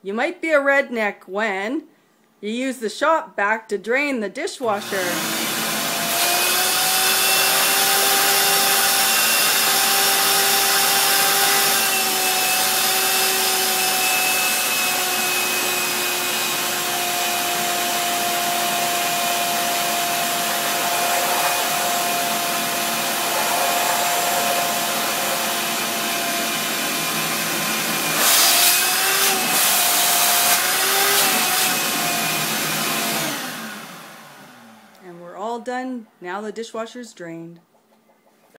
You might be a redneck when you use the shop vac to drain the dishwasher. And we're all done. Now the dishwasher's drained.